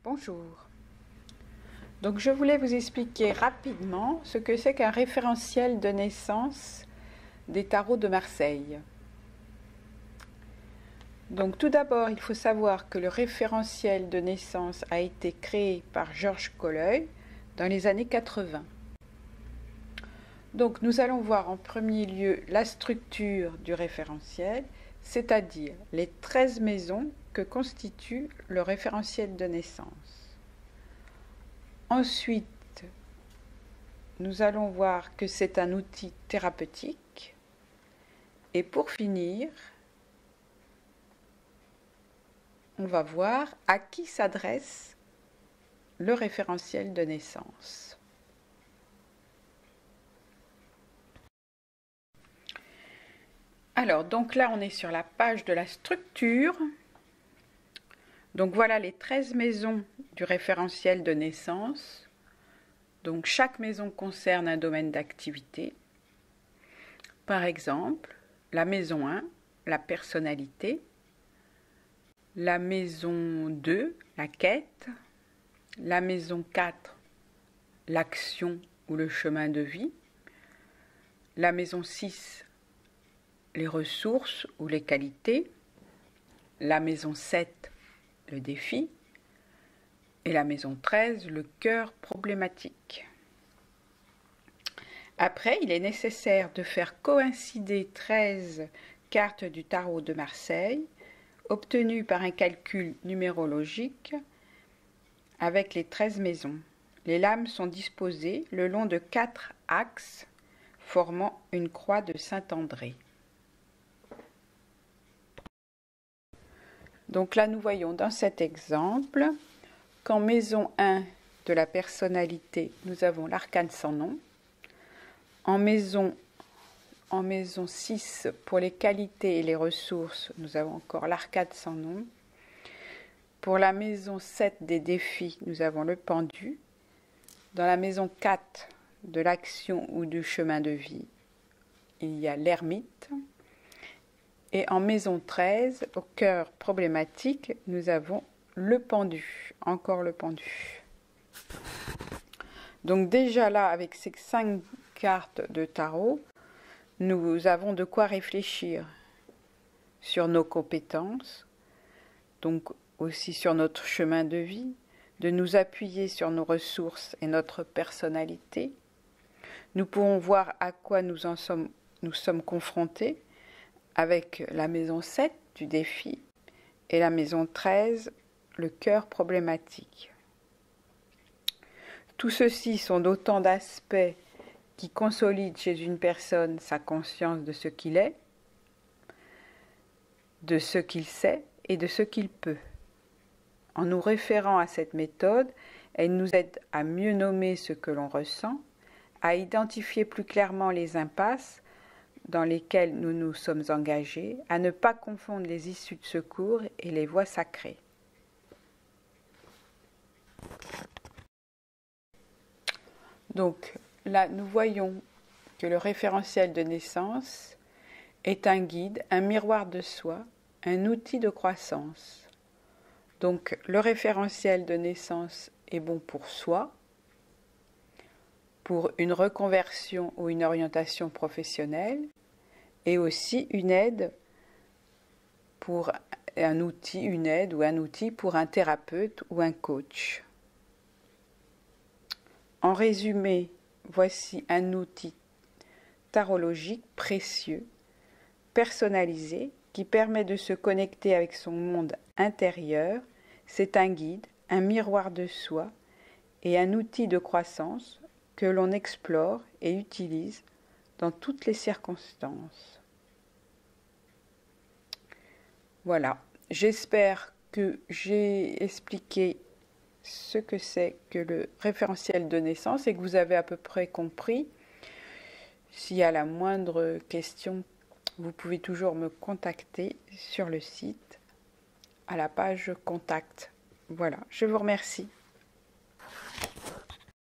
Bonjour. Donc je voulais vous expliquer rapidement ce que c'est qu'un référentiel de naissance des tarots de Marseille. Donc tout d'abord, il faut savoir que le référentiel de naissance a été créé par Georges Colleuil dans les années 80. Donc nous allons voir en premier lieu la structure du référentiel, c'est-à-dire les 13 maisons que constitue le référentiel de naissance. Ensuite, nous allons voir que c'est un outil thérapeutique. Et pour finir, on va voir à qui s'adresse le référentiel de naissance. Alors, donc là, on est sur la page de la structure. Donc voilà les 13 maisons du référentiel de naissance. Donc chaque maison concerne un domaine d'activité. Par exemple, la maison 1, la personnalité. La maison 2, la quête. La maison 4, l'action ou le chemin de vie. La maison 6, les ressources ou les qualités. La maison 7, le défi. Et la maison 13, le cœur problématique. Après, il est nécessaire de faire coïncider 13 cartes du tarot de Marseille, obtenues par un calcul numérologique, avec les 13 maisons. Les lames sont disposées le long de 4 axes, formant une croix de Saint-André. Donc là, nous voyons dans cet exemple qu'en maison 1 de la personnalité, nous avons l'arcane sans nom. En maison 6, pour les qualités et les ressources, nous avons encore l'arcane sans nom. Pour la maison 7 des défis, nous avons le pendu. Dans la maison 4 de l'action ou du chemin de vie, il y a l'ermite. Et en maison 13, au cœur problématique, nous avons le pendu, encore le pendu. Donc déjà là, avec ces 5 cartes de tarot, nous avons de quoi réfléchir sur nos compétences, donc aussi sur notre chemin de vie, de nous appuyer sur nos ressources et notre personnalité. Nous pourrons voir à quoi nous sommes confrontés avec la maison 7 du défi et la maison 13, le cœur problématique. Tout ceci sont d'autant d'aspects qui consolident chez une personne sa conscience de ce qu'il est, de ce qu'il sait et de ce qu'il peut. En nous référant à cette méthode, elle nous aide à mieux nommer ce que l'on ressent, à identifier plus clairement les impasses dans lesquelles nous nous sommes engagés, à ne pas confondre les issues de secours et les voies sacrées. Donc là, nous voyons que le référentiel de naissance est un guide, un miroir de soi, un outil de croissance. Donc le référentiel de naissance est bon pour soi, pour une reconversion ou une orientation professionnelle, et aussi une aide pour un outil pour un thérapeute ou un coach. En résumé, voici un outil tarologique précieux, personnalisé, qui permet de se connecter avec son monde intérieur. C'est un guide, un miroir de soi et un outil de croissance que l'on explore et utilise dans toutes les circonstances. Voilà, j'espère que j'ai expliqué ce que c'est que le référentiel de naissance et que vous avez à peu près compris. S'il y a la moindre question, vous pouvez toujours me contacter sur le site à la page Contact. Voilà, je vous remercie.